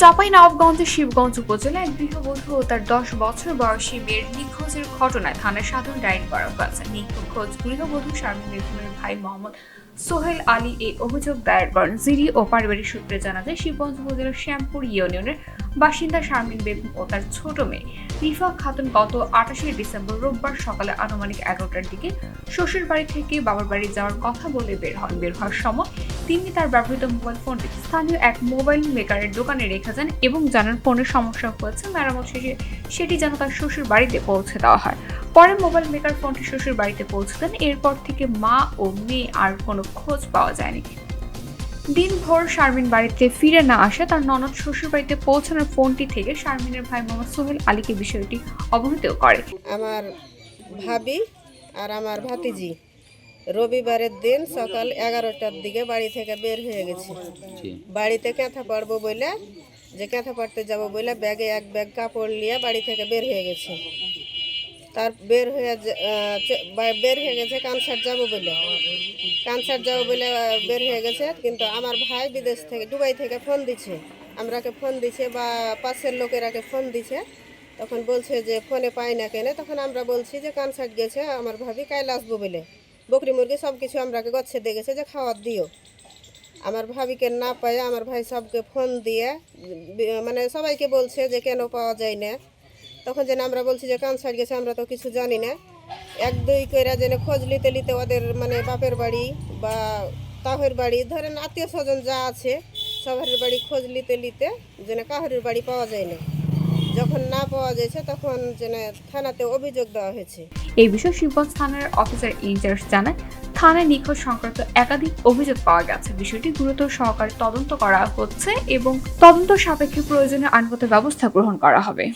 চাঁপাইনবাবগঞ্জের শিবগঞ্জ উপজেলায় এক গৃহবধূ ও তার 10 বছর বয়সী মেয়ের নিখোঁজের ঘটনায় থানায় সাধারণ ডায়েরি করা হয়েছে। নিখোঁজ গৃহবধূ শারমিন বেগমের ভাই মোহাম্মদ সোহেল আলী এই অভিযোগ দায়ের করেন। জিডি ও পারিবারিক সূত্রে জানা যায়, শিবগঞ্জ উপজেলার শ্যামপুর ইউনিয়নের বাসিন্দা শারমিন বেগম ও তার ছোট মেয়ে রিফা খাতুন গত 28 ডিসেম্বর রোববার সকালে আনুমানিক 11টার দিকে শ্বশুর বাড়ি থেকে বাবার বাড়ি যাওয়ার কথা বলে বের হওয়ার সময় তিনি তার ব্যবহৃত মোবাইল ফোনটি স্থানীয় এক মোবাইল মেকারের দোকানে রেখে যান এবং জানান ফোনের সমস্যা হয়েছে, মেরামত শেষে সেটি যেন তার শ্বশুর বাড়িতে পৌঁছে দেওয়া হয়। পরে মোবাইল মেকার ফোনটি শ্বশুর বাড়িতে পৌঁছে দেন। এরপর থেকে মা ও মেয়ে আর কোনো খোঁজ পাওয়া যায়নি। দিনভর শারমিন বাড়িতে ফিরে না আসে তার ননদ শ্বশুর বাড়িতে পৌঁছানোর ফোনটি থেকে শারমিনের ভাই মোহাম্মদ সোহেল আলীকে বিষয়টি অবহিত করে। আমার ভাবি আর আমার ভাতিজি রবিবারের দিন সকাল 11টার দিকে বাড়ি থেকে বের হয়ে গেছে। বাড়িতে কাঁথা পাড়বো বলে, যে কাঁথা পাড়তে যাবো বলে ব্যাগে এক ব্যাগ কাপড় নিয়ে বাড়ি থেকে বের হয়ে গেছে। তার বের হয়ে গেছে কানসার যাবো বলে বের হয়ে গেছে। কিন্তু আমার ভাই বিদেশ থেকে দুবাই থেকে ফোন দিছে, আমরাকে ফোন দিছে বা পাশের লোকেরাকে ফোন দিছে। তখন বলছে যে ফোনে পাই না কেন। তখন আমরা বলছি যে কানসার গেছে আমার ভাবি, কাইল আসবো বলে বকরি মুরগি সব কিছু আমরাকে গচ্ছে দিয়ে গেছে যে খাওয়ার দিও। আমার ভাবিকে না পাই আমার ভাই সবকে ফোন দিয়ে মানে সবাইকে বলছে যে কেন পাওয়া যায় না। তখন যেন আমরা বলছি যে কানসার গেছে, আমরা তো কিছু জানি না। এক দুই কইরা যেন খোঁজ নিতে নিতে ওদের মানে বাপের বাড়ি বা তাহের বাড়ি ধরেন আত্মীয় স্বজন যা আছে সবার বাড়ি খোঁজ নিতে নিতে যেন কাহরের বাড়ি পাওয়া যায় না। যখন না পাওয়া যাচ্ছে তখন যেন থানাতে অভিযোগ দেওয়া হয়েছে। এই বিষয়ে শিবগঞ্জ থানার অফিসার ইনচার্জ জানায়, থানায় নিখোঁজ সংক্রান্ত একাধিক অভিযোগ পাওয়া গেছে। বিষয়টি গুরুতর সহকারে তদন্ত করা হচ্ছে এবং তদন্ত সাপেক্ষে প্রয়োজনীয় আইনগত ব্যবস্থা গ্রহণ করা হবে।